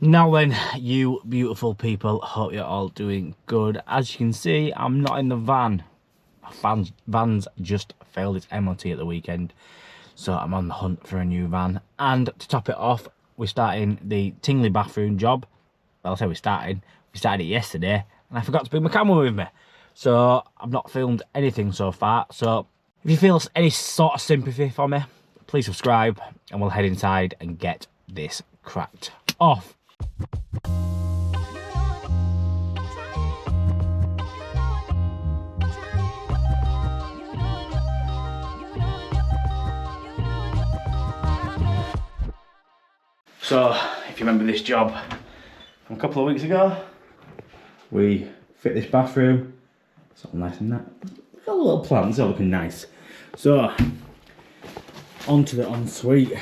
Now then, you beautiful people, hope you're all doing good. As you can see, I'm not in the van. Van's just failed its MOT at the weekend, so I'm on the hunt for a new van. And to top it off, we're starting the Tingley bathroom job. Well, I say we started it yesterday, and I forgot to bring my camera with me. So I've not filmed anything so far. So if you feel any sort of sympathy for me, please subscribe, and we'll head inside and get this cracked off. So, if you remember this job from a couple of weeks ago, we fit this bathroom. It's all nice and that. Got a little plants, all looking nice. So, onto the ensuite.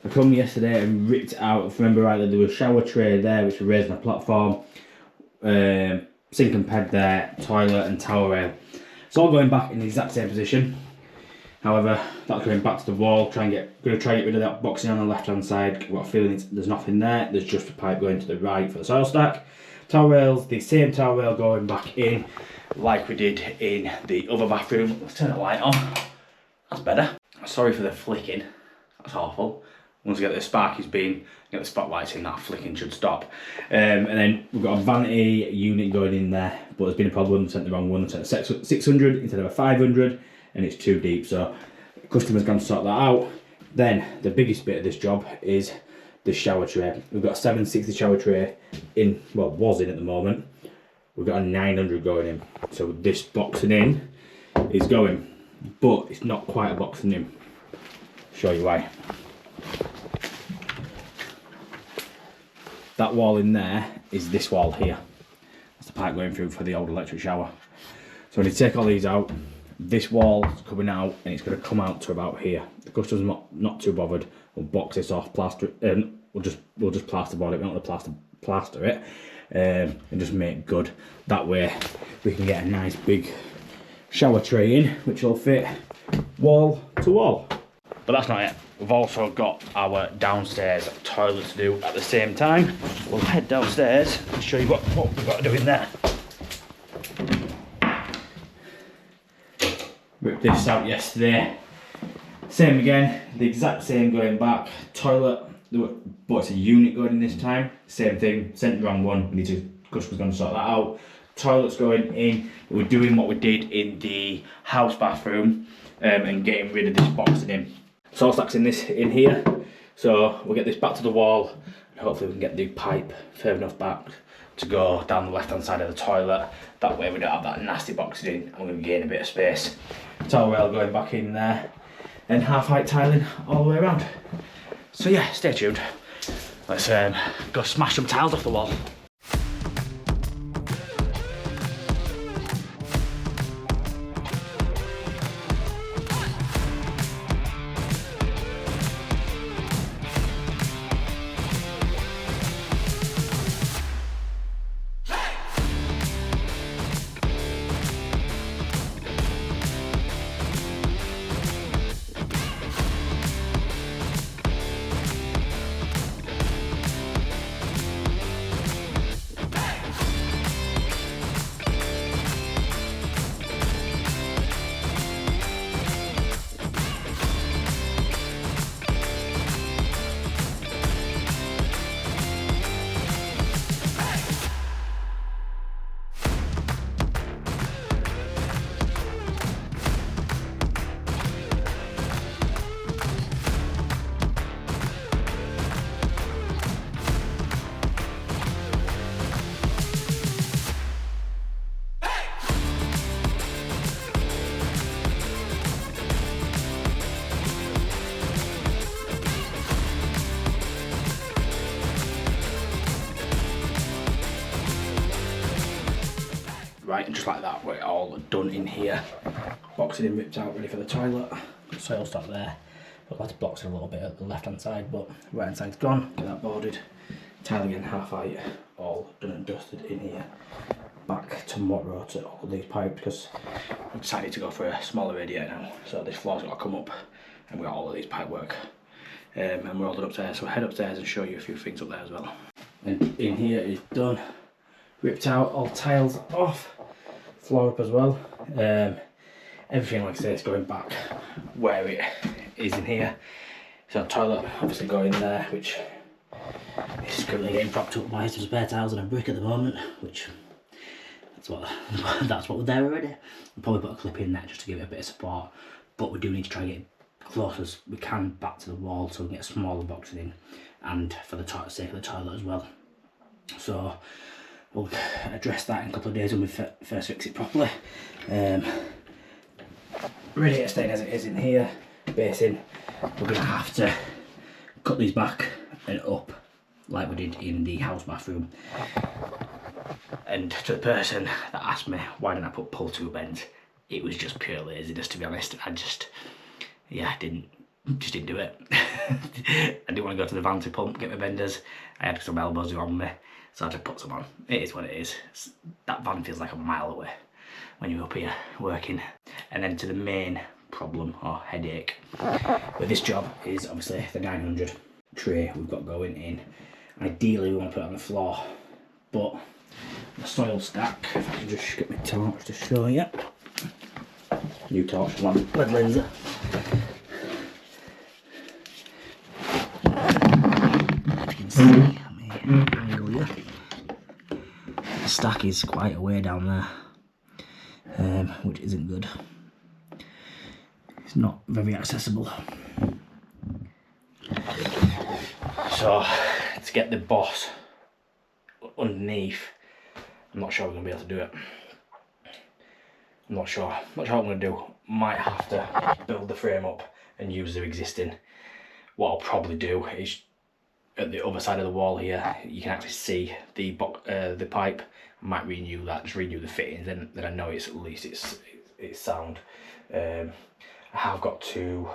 I come yesterday and ripped out, if I remember rightly, there was a shower tray there which was raised on a platform, sink and ped there, toilet and towel rail. It's all going back in the exact same position. However, that's going back to the wall. Going to try and get rid of that boxing on the left hand side. I've got a feeling there's nothing there. There's just a pipe going to the right for the soil stack. Towel rails, the same towel rail going back in like we did in the other bathroom. Let's turn the light on. That's better. Sorry for the flicking. That's awful. Once we get the sparkies being, get the spotlights in, that flicking should stop. And then we've got a vanity unit going in there, but there's been a problem. Sent the wrong one. Sent a 600 instead of a 500. And it's too deep, so customers going to sort that out. Then the biggest bit of this job is the shower tray. We've got a 760 shower tray in, well, was in at the moment. We've got a 900 going in. So this boxing in is going, but it's not quite a boxing in. Show you why. That wall in there is this wall here. That's the pipe going through for the old electric shower. So when you take all these out, this wall is coming out and it's going to come out to about here. The customer's not too bothered. We'll box this off, plaster it, we'll just plasterboard it. We don't want to plaster it, and just make it good. That way we can get a nice big shower tray in, which will fit wall to wall. But that's not it. We've also got our downstairs toilet to do at the same time. We'll head downstairs and show you what we've got to do in there. Ripped this out yesterday. Same again, the exact same going back. Toilet, but it's a unit going in this time. Same thing, sent the wrong one. We need to, customer's going to sort that out. Toilet's going in. We're doing what we did in the house bathroom and getting rid of this boxing in. Soil stack's in here. So we'll get this back to the wall and hopefully we can get the pipe further enough back to go down the left hand side of the toilet. That way we don't have that nasty boxing in and we're going to gain a bit of space. Towel rail going back in there and half height tiling all the way around. So yeah, stay tuned. Let's go smash some tiles off the wall. Right, and just like that, we're all done in here. Boxing in, ripped out, ready for the toilet. Soil stack there. I've had to box it a little bit at the left hand side, but right hand side's gone. Get that boarded. Tiling in half height, all done and dusted in here. Back tomorrow to all these pipes because I've decided to go for a smaller radiator now. So this floor's got to come up and we've got all of these pipe work and we're all done upstairs, so I'll head upstairs and show you a few things up there as well. And in here is done, ripped out all tiles off, floor up as well. Everything, like I say, is going back where it is in here. So toilet obviously going there, which is currently getting propped up by some spare tiles and a brick at the moment, which that's what we're there already. We'll probably put a clip in there just to give it a bit of support, but we do need to try and get close as we can back to the wall so we can get a smaller box in, and for the sake of the toilet as well. So we'll address that in a couple of days when we first fix it properly. Radiator staying as it is in here, basin. We're going to have to cut these back and up like we did in the house bathroom. And to the person that asked me why didn't I put pull tube ends, it was just pure laziness, to be honest. I just didn't do it. I didn't want to go to the van to pump, get my benders. I had some elbows on me, so I had to put some on. It is what it is. That van feels like a mile away when you're up here working. And then to the main problem or headache with this job is obviously the 900 tray we've got going in. Ideally we want to put it on the floor, but the soil stack, if I can just get my torch to show you. New torch, lead lenser. As you can see, let me angle you. The stack is quite a way down there, which isn't good. It's not very accessible. So to get the boss underneath, I'm not sure we're going to be able to do it. I'm not sure what I'm going to do. Might have to build the frame up and use the existing. What I'll probably do is at the other side of the wall here, you can actually see the pipe. I might renew that, just renew the fittings, then I know it's at least it's sound. I have got to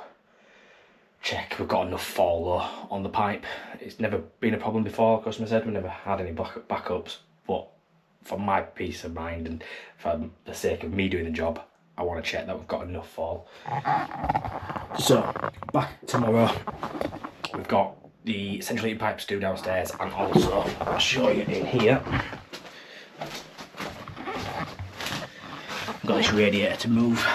check we've got enough fall though on the pipe. It's never been a problem before, customer said. We never had any backups, but for my peace of mind and for the sake of me doing the job, I want to check that we've got enough fall. So back tomorrow, we've got the central heating pipes to do downstairs, and also I'll show you in here. I've got this radiator to move.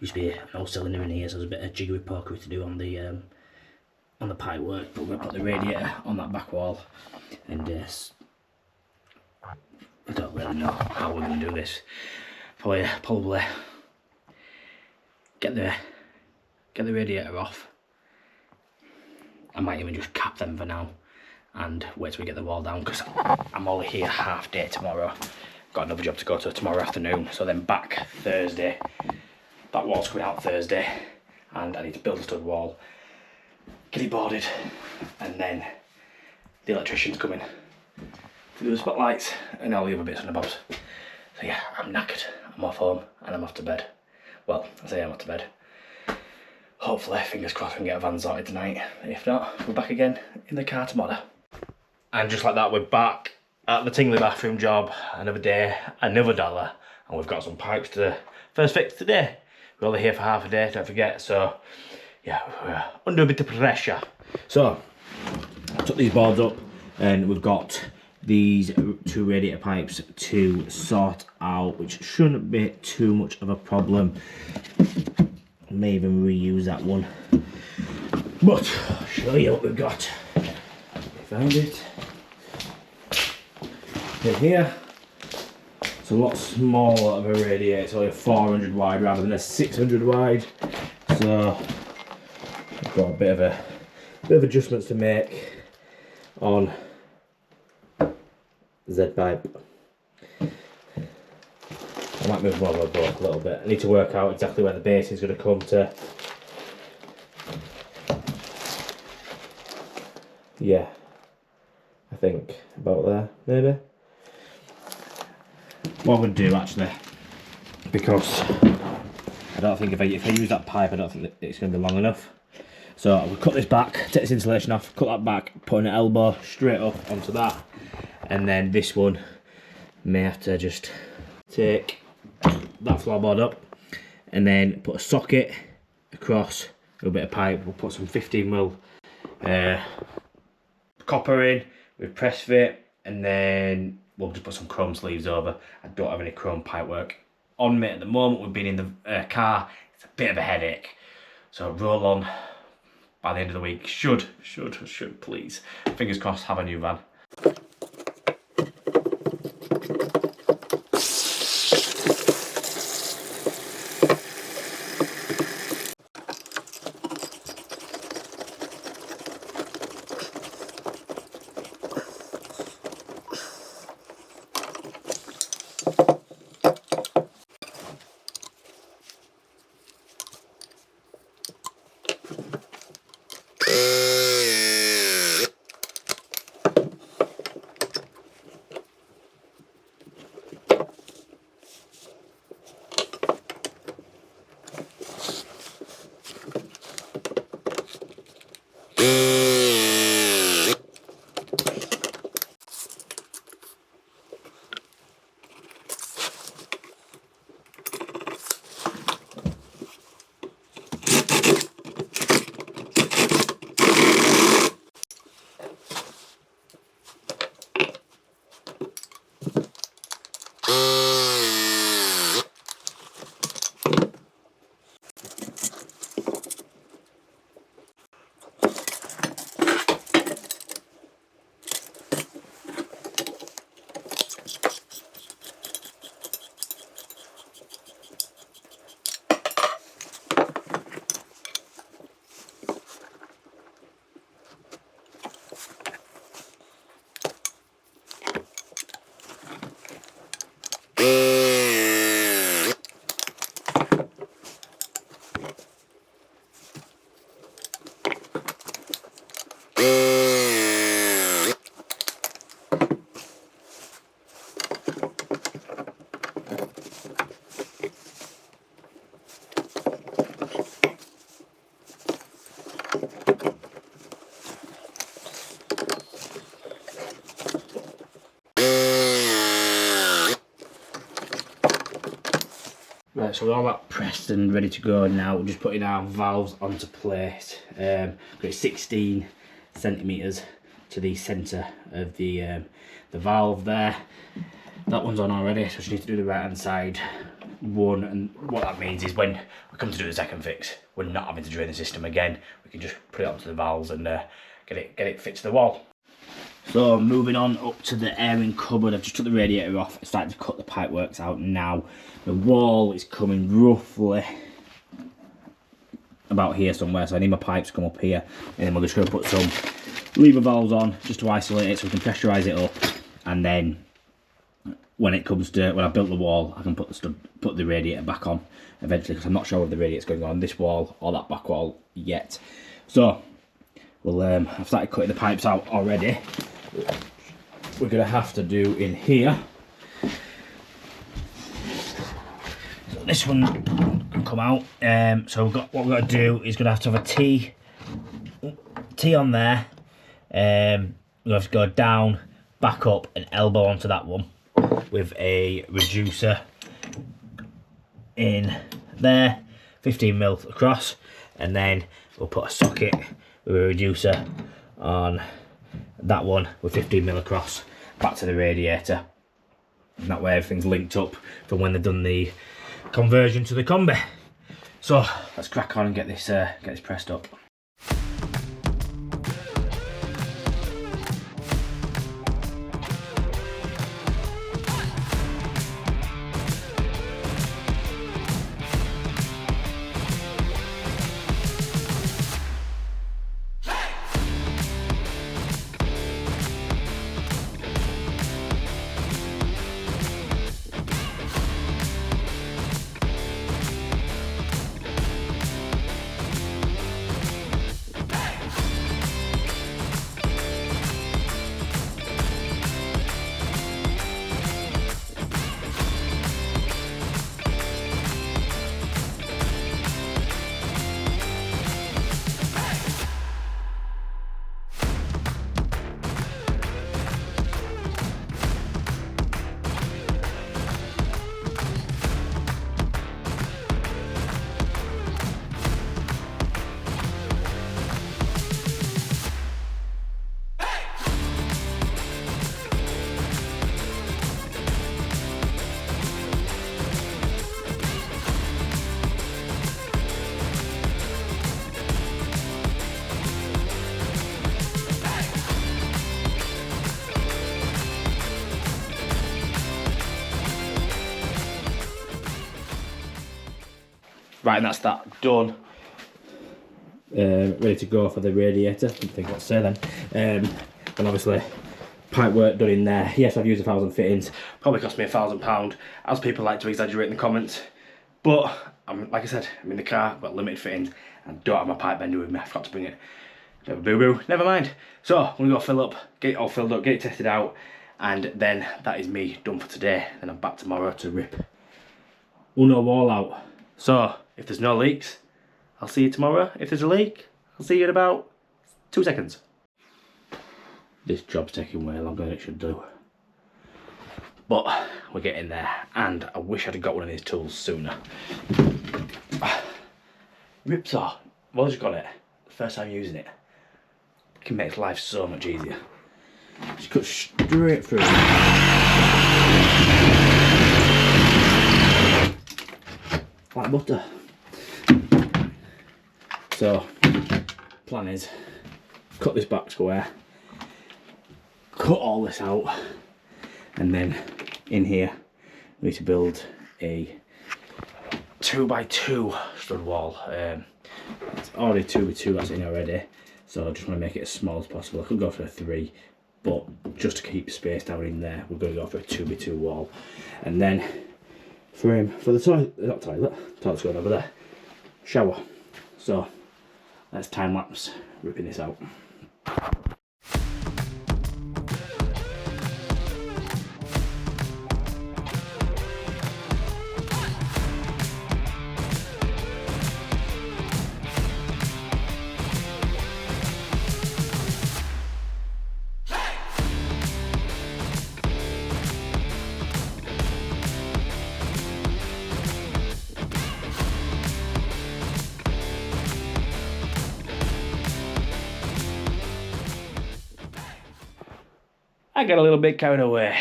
Used to be an old cylinder in here, so there's a bit of jiggery pokery to do on the pipe work, but we're going to put the radiator on that back wall, and I don't really know how we're going to do this. Probably get the radiator off. I might even just cap them for now and wait till we get the wall down, because I'm only here half day tomorrow. Got another job to go to tomorrow afternoon, so then back Thursday. That wall's coming out Thursday, and I need to build a stud wall, get it boarded, and then the electrician's coming to do the spotlights and all the other bits and bobs. So yeah, I'm knackered. I'm off home and I'm off to bed. Well, I say I'm off to bed. Hopefully, fingers crossed, we can get a van sorted tonight. If not, we're back again in the car tomorrow. And just like that, we're back at the Tingley bathroom job. Another day, another $1, and we've got some pipes to first fix today. We're only here for half a day, don't forget. So yeah, we're under a bit of pressure. So I took these boards up, and we've got these 2 radiator pipes to sort out, which shouldn't be too much of a problem. May even reuse that one, but I'll show you what we've got. Found it in here. It's a lot smaller of a radiator. It's only a 400 wide rather than a 600 wide. So I've got a bit of adjustments to make on Z-pipe. I might move one of my boat a little bit. I need to work out exactly where the base is going to come to. Yeah, I think about there, maybe. What I'm going to do actually, because I don't think if I use that pipe, I don't think it's going to be long enough. So I will cut this back, take this insulation off, cut that back, put an elbow straight up onto that, and then this one may have to just take that floorboard up and then put a socket across little bit of pipe. We'll put some 15mm copper in with press fit, and then we'll just put some chrome sleeves over. I don't have any chrome pipework on me at the moment. We've been in the car. It's a bit of a headache. So roll on. By the end of the week, should please, fingers crossed, have a new van. Right, so we're all that pressed and ready to go now. We're just putting our valves onto place. Got 16 centimeters to the center of the valve there. That one's on already, so we just need to do the right hand side one. And what that means is when we come to do the second fix, we're not having to drain the system again. We can just put it onto the valves and get it fit to the wall. So moving on up to the airing cupboard, I've just took the radiator off. I'm starting to cut the pipeworks out now. The wall is coming roughly about here somewhere, so I need my pipes to come up here, and then we're just going to put some lever valves on just to isolate it so we can pressurise it up, and then when it comes to, when I built the wall, I can put the radiator back on eventually, because I'm not sure if the radiator's going on this wall or that back wall yet. So well, I've started cutting the pipes out already. We're going to have to do in here. So this one can come out. So what we've got to do is going to have a T on there. We'll have to go down, back up, and elbow onto that one with a reducer in there, 15mm across, and then we'll put a socket with a reducer on that one with 15mm across back to the radiator, and that way everything's linked up from when they've done the conversion to the combi. So let's crack on and get this pressed up. Right, and that's that done. Ready to go for the radiator. Didn't think what to say then. And obviously, pipework done in there. Yes, I've used 1,000 fittings. Probably cost me £1,000, as people like to exaggerate in the comments. But like I said, I'm in the car, I've got limited fittings, and I don't have my pipe bender with me. I forgot to bring it. Bit of a boo-boo. Never mind. So I'm gonna go fill up, get it all filled up, get it tested out, and then that is me done for today. Then I'm back tomorrow to rip Uno wall out. So if there's no leaks, I'll see you tomorrow. If there's a leak, I'll see you in about 2 seconds. This job's taking way longer than it should do. But we're getting there, and I wish I'd have got one of these tools sooner. Ripsaw, well, I just got it. First time using it. It can make life so much easier. Just cut straight through. Like butter. So, plan is, cut this back square, cut all this out, and then in here we need to build a 2x2 stud wall. It's already 2x2 that's in already, so I just want to make it as small as possible. I could go for a 3, but just to keep space down in there, we're going to go for a 2x2 wall. And then frame for the toilet, not toilet, toilet's going over there, shower. So let's time lapse ripping this out. I got a little bit carried away.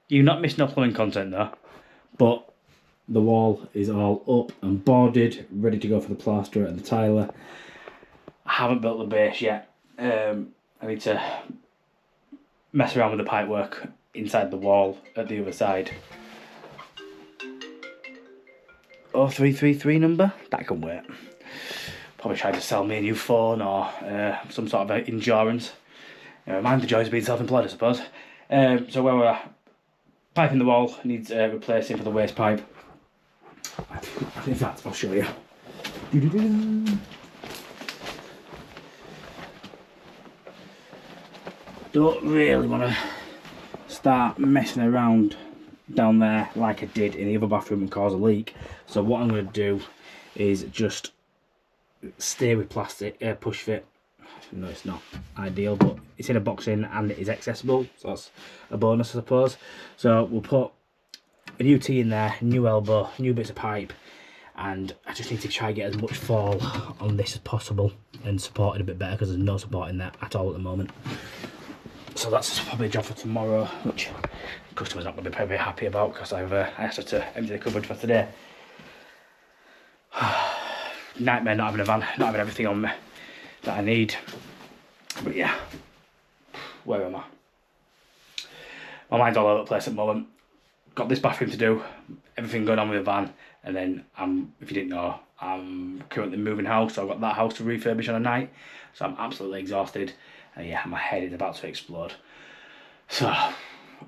You've not missed no plumbing content though, but the wall is all up and boarded, ready to go for the plasterer and the tiler. I haven't built the base yet. I need to mess around with the pipework inside the wall at the other side. 0333 number? That can wait. Probably try to sell me a new phone or some sort of insurance. Mind the joys of being self-employed, I suppose. So where we're piping the wall needs replacing for the waste pipe. In fact, I'll show you. Don't really want to start messing around down there like I did in the other bathroom and cause a leak. So what I'm going to do is just stay with plastic, push fit. No, it's not ideal, but it's in a box in and it is accessible, so that's a bonus, I suppose. So we'll put a new T in there, new elbow, new bits of pipe, and I just need to try and get as much fall on this as possible and support it a bit better because there's no support in there at all at the moment. So that's probably a job for tomorrow, which the customer's not going to be very happy about because I asked her to empty the cupboard for today. Nightmare not having a van, not having everything on me that I need. But yeah, where am I? My mind's all over the place at the moment. Got this bathroom to do, everything going on with the van, and then if you didn't know, I'm currently moving house, so I've got that house to refurbish on a night, so I'm absolutely exhausted, and yeah, my head is about to explode. So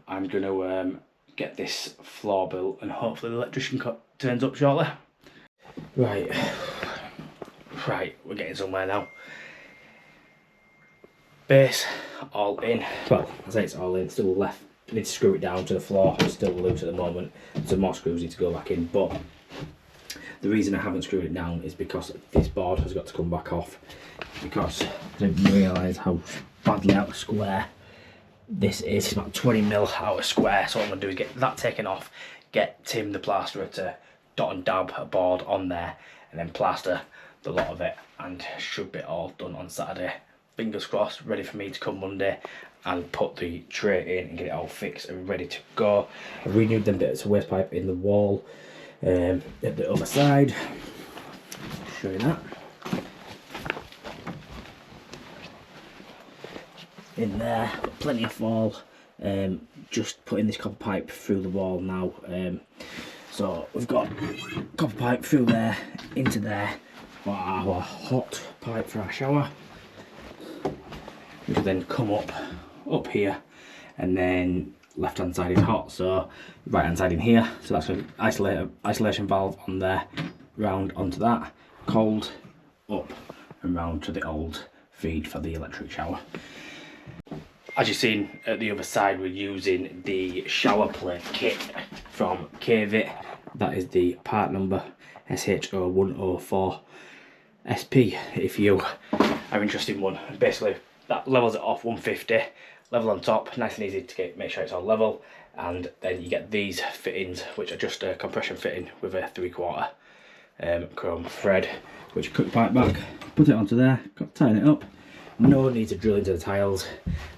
I'm going to get this floor built, and hopefully the electrician turns up shortly. Right, we're getting somewhere now. Base all in. Well, I say it's all in, still left. I need to screw it down to the floor, it's still loose at the moment. Some more screws need to go back in, but the reason I haven't screwed it down is because this board has got to come back off, because I didn't realise how badly out of square this is. It's about 20mm out of square, so what I'm going to do is get that taken off, get Tim the plasterer to dot and dab a board on there, and then plaster the lot of it, and should be all done on Saturday. Fingers crossed, ready for me to come Monday and put the tray in and get it all fixed and ready to go. I've renewed them bits of waste pipe in the wall at the other side. Show you that. In there, plenty of fall. Just putting this copper pipe through the wall now. So we've got copper pipe through there, into there, for our hot pipe for our shower, which will then come up here, and then left hand side is hot, so right hand side in here, so that's an isolation valve on there, round onto that, cold, up and round to the old feed for the electric shower. As you've seen at the other side, we're using the shower plate kit from Kavit. That is the part number SH0104 SP if you are interested in one. Basically that levels it off 150, level on top, nice and easy to make sure it's all level, and then you get these fittings which are just a compression fitting with a 3/4 chrome thread, which you cut the pipe back, put it onto there, got to tighten it up. No need to drill into the tiles,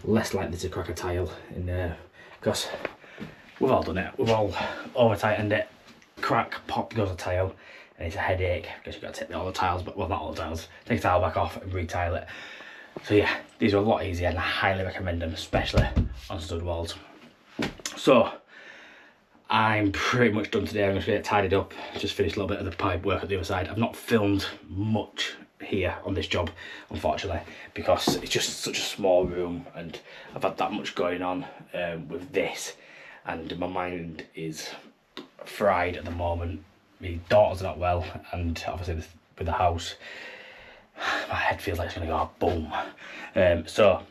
less likely to crack a tile in there, because we've all done it, we've all over tightened it, crack, pop goes a tile, and it's a headache because you've got to take all the tiles, but well, not all the tiles, take the tile back off and re-tile it. So yeah, these are a lot easier and I highly recommend them, especially on stud walls. So I'm pretty much done today. I'm just going to get tidied up, just finished a little bit of the pipe work at the other side. I've not filmed much here on this job, unfortunately, because it's just such a small room and I've had that much going on with this, and my mind is fried at the moment. My daughter's not well, and obviously with the house, my head feels like it's going to go boom. So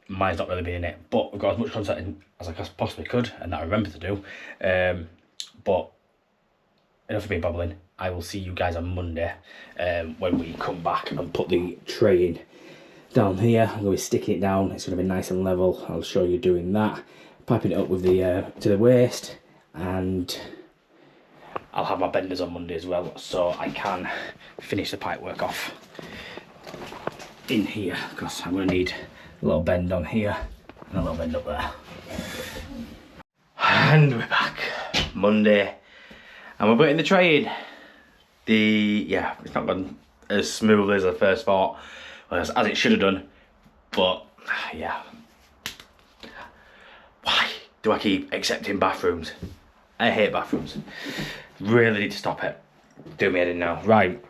mine's not really been in it, but I've got as much content in as I possibly could and that I remember to do. But enough of me babbling. I will see you guys on Monday when we come back and put the tray in down here. I'm going to be sticking it down. It's going to be nice and level. I'll show you doing that, piping it up with the to the waste, and I'll have my benders on Monday as well, so I can finish the pipe work off in here, because I'm going to need a little bend on here and a little bend up there. And we're back Monday, and we're putting the tray in. Yeah, it's not gone as smooth as I first thought, as it should have done, but yeah. Why do I keep accepting bathrooms? I hate bathrooms. Really need to stop it. Do me head in now. Right,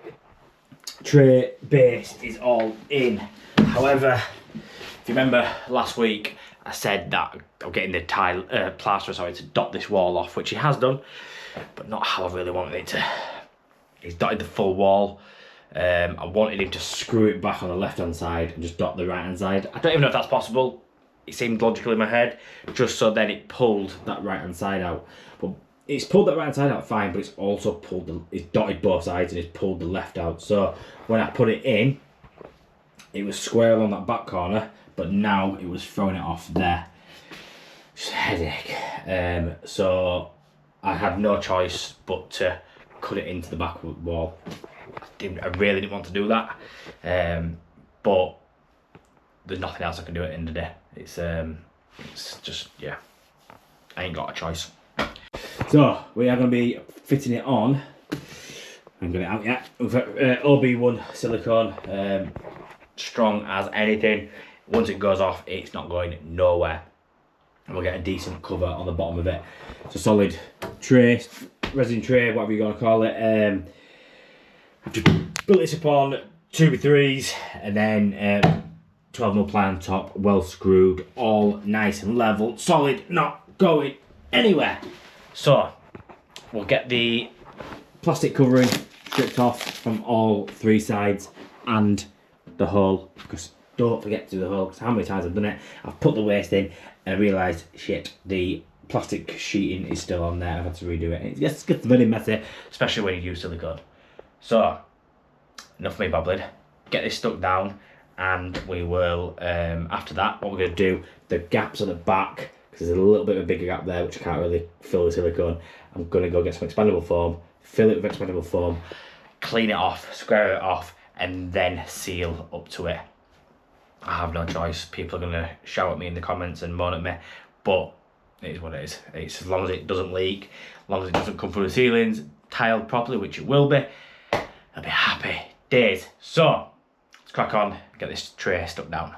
tray base is all in. However, if you remember last week, I said that I'm getting the plaster to dot this wall off, which he has done, but not how I really wanted it to. He's dotted the full wall. I wanted him to screw it back on the left hand side and just dot the right hand side. I don't even know if that's possible. It seemed logical in my head, just so then it pulled that right hand side out. But it's pulled that right hand side out fine, but it's also it's dotted both sides and it's pulled the left out. So when I put it in, it was square on that back corner, but now it was throwing it off there. Just a headache. So I had no choice but to cut it into the back wall. I really didn't want to do that, but there's nothing else I can do at the end of the day. It's just, yeah, I ain't got a choice. So we are going to be fitting it on. I haven't got it out yet. We've got OB1 silicone, strong as anything. Once it goes off, it's not going nowhere. And we'll get a decent cover on the bottom of it. It's a solid tray, resin tray, whatever you're going to call it. I've just built this upon 2x3s and then 12mm ply on top, well screwed, all nice and level, solid, not going anywhere. So we'll get the plastic covering stripped off from all three sides and the hole, because don't forget to do the hole, because how many times I've done it, I've put the waste in and I realised, shit, the plastic sheeting is still on there. I've had to redo it. It gets very messy, especially when you use silicone. So enough of me babbling. Get this stuck down, and we will, after that, what we're going to do, the gaps at the back, because there's a little bit of a bigger gap there which I can't really fill with silicone. I'm going to go get some expandable foam, fill it with expandable foam, clean it off, square it off, and then seal up to it. I have no choice. People are going to shout at me in the comments and moan at me, but it is what it is. It's as long as it doesn't leak, as long as it doesn't come through the ceilings, tiled properly, which it will be, I'll be happy days. So let's crack on, get this tray stuck down.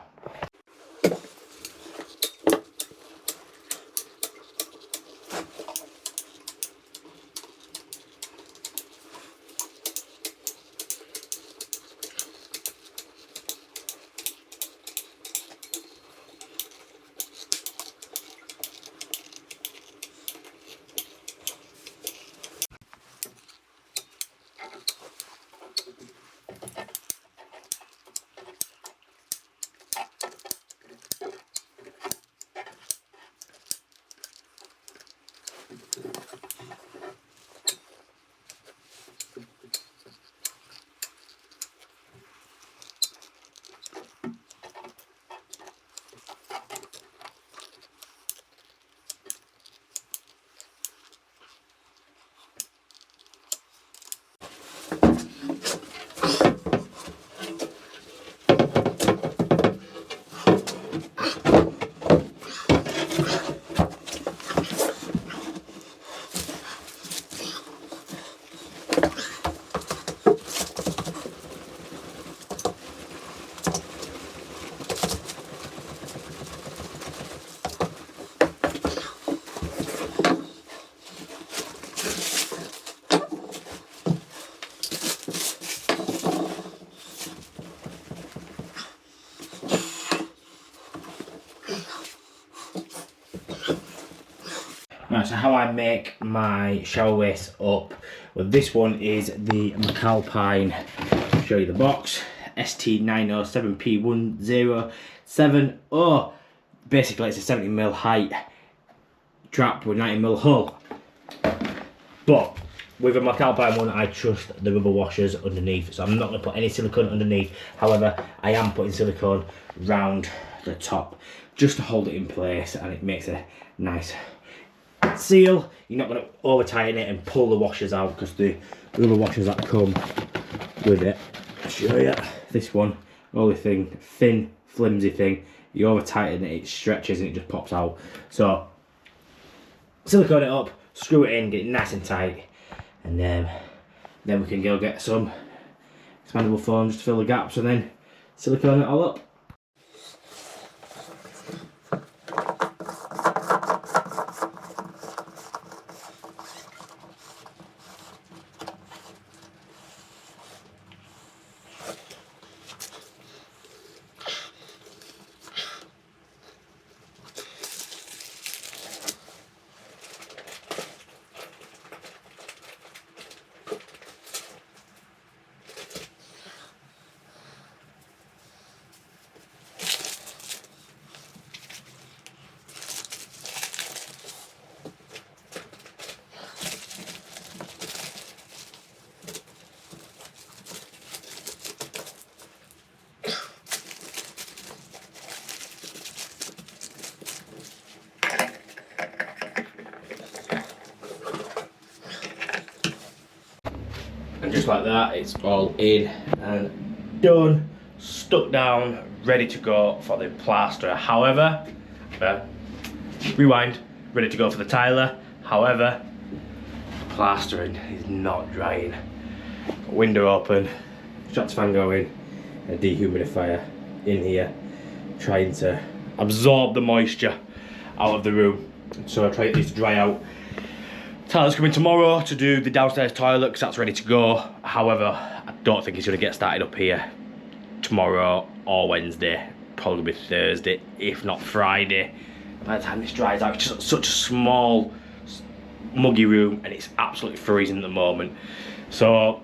Right, so how I make my shower waste up. Well, this one is the Makeover. I'll show you the box. ST907P1070. Basically, it's a 70mm height trap with 90mm hull. But with a Makeover one, I trust the rubber washers underneath, so I'm not going to put any silicone underneath. However, I am putting silicone round the top just to hold it in place, and it makes a nice seal. You're not going to over tighten it and pull the washers out, because the rubber washers that come with it, I'll show you this one, only thing, thin flimsy thing, you over tighten it, it stretches and it just pops out. So silicone it up, screw it in, get it nice and tight, and then we can go get some expandable foam just to fill the gaps, and then silicone it all up. And just like that, it's all in and done, stuck down, ready to go for the plasterer. However, rewind, ready to go for the tiler. However, plastering is not drying. Window open, extractor fan going, a dehumidifier in here, trying to absorb the moisture out of the room. So I try this to dry out. Tyler's coming tomorrow to do the downstairs toilet because that's ready to go. However, I don't think he's going to get started up here tomorrow or Wednesday. Probably Thursday, if not Friday. By the time this dries out, it's just such a small, muggy room, and it's absolutely freezing at the moment. So,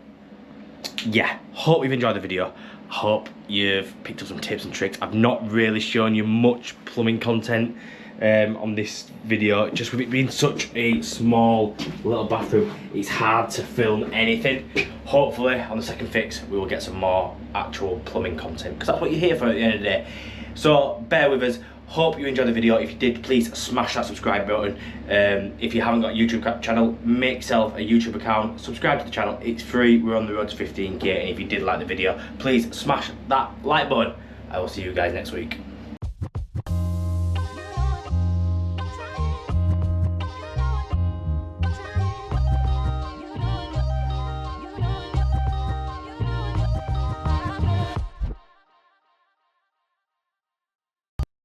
yeah, hope you've enjoyed the video. Hope you've picked up some tips and tricks. I've not really shown you much plumbing content on this video, just with it being such a small little bathroom, it's hard to film anything. Hopefully on the second fix we will get some more actual plumbing content, because that's what you're here for at the end of the day. So bear with us. Hope you enjoyed the video. If you did, please smash that subscribe button. If you haven't got a YouTube channel, make yourself a YouTube account, subscribe to the channel, it's free. We're on the road to 15k, and if you did like the video, please smash that like button. I will see you guys next week.